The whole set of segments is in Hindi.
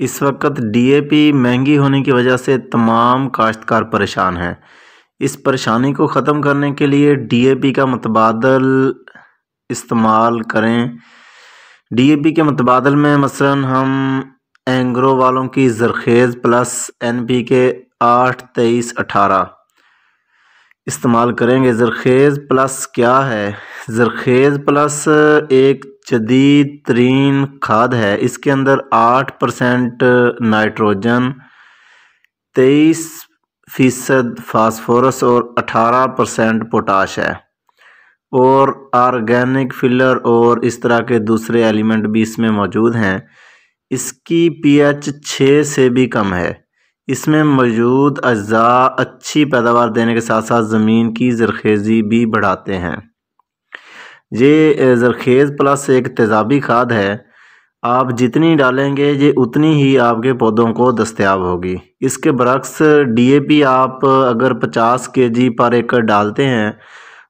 इस वक्त डीएपी महंगी होने की वजह से तमाम काश्तकार परेशान हैं। इस परेशानी को ख़त्म करने के लिए डीएपी का मुतबादल इस्तेमाल करें। डीएपी के मुतबादल में मसलन हम एंग्रो वालों की ज़रखेज़ प्लस एनपीके 8-23-18 इस्तेमाल करेंगे। ज़रखेज़ प्लस क्या है? ज़रखेज़ प्लस एक जदीद तरीन खाद है। इसके अंदर 8% नाइट्रोजन, 23% फास्फोरस और 18% पोटाश है और ऑर्गेनिक फिलर और इस तरह के दूसरे एलिमेंट भी इसमें मौजूद हैं। इसकी पीएच 6 से भी कम है। इसमें मौजूद अज्जा अच्छी पैदावार देने के साथ साथ ज़मीन की ज़रखेज़ी भी बढ़ाते हैं। ये ज़रखेज़ प्लस एक तेज़ाबी खाद है। आप जितनी डालेंगे ये उतनी ही आपके पौधों को दस्तयाब होगी। इसके बरक्स डीएपी आप अगर 50 केजी पर एकड़ डालते हैं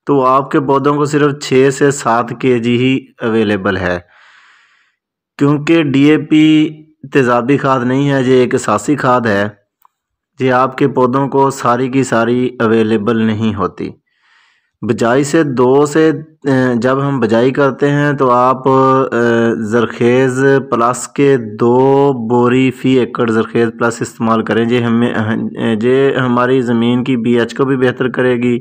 तो आपके पौधों को सिर्फ 6 से 7 केजी ही अवेलेबल है, क्योंकि डीएपी तेज़ाबी खाद नहीं है, ये एक असासी खाद है। ये आपके पौधों को सारी की सारी अवेलेबल नहीं होती। बिजाई से जब हम बिजाई करते हैं तो आप ज़रखेज़ प्लस के 2 बोरी फ़ी एकड़ ज़रखेज़ प्लस इस्तेमाल करें। ये हमारी ज़मीन की पीएच को भी बेहतर करेगी।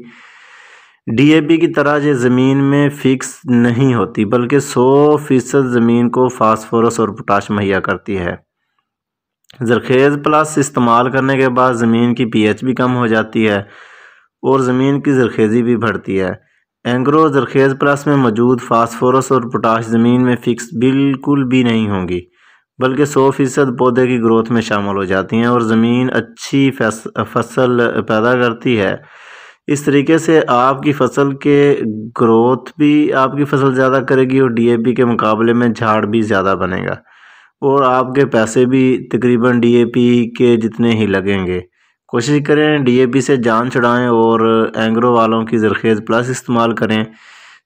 डीएपी की तरह ये ज़मीन में फ़िक्स नहीं होती, बल्कि 100% ज़मीन को फास्फोरस और पोटाश मुहैया करती है। ज़रखेज़ प्लस इस्तेमाल करने के बाद ज़मीन की पीएच भी कम हो जाती है और ज़मीन की ज़रखेज़ी भी बढ़ती है। एंग्रो ज़रखेज़ प्लस में मौजूद फास्फोरस और पोटाश ज़मीन में फ़िक्स बिल्कुल भी नहीं होंगी, बल्कि 100% पौधे की ग्रोथ में शामिल हो जाती हैं और ज़मीन अच्छी फसल पैदा करती है। इस तरीके से आपकी फसल के ग्रोथ भी आपकी फसल ज़्यादा करेगी और डीएपी के मुकाबले में झाड़ भी ज़्यादा बनेगा और आपके पैसे भी तकरीबन डीएपी के जितने ही लगेंगे। कोशिश करें डीएपी से जान छुड़ाएं और एंग्रो वालों की ज़रखेज़ प्लस इस्तेमाल करें।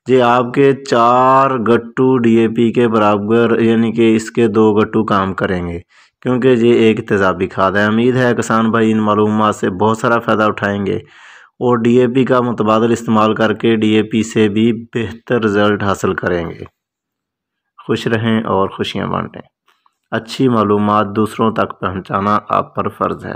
ये आपके 4 गट्टू डीएपी के बराबर, यानी कि इसके 2 गट्टू काम करेंगे, क्योंकि ये एक तेज़ाबी खाद है। उम्मीद है किसान भाई इन मालूमात से बहुत सारा फ़ायदा उठाएंगे और डीएपी का मुतबादल इस्तेमाल करके डीएपी से भी बेहतर रिज़ल्ट हासिल करेंगे। खुश रहें और खुशियाँ बांटें। अच्छी मालूमात दूसरों तक पहुँचाना आप पर फ़र्ज़ है।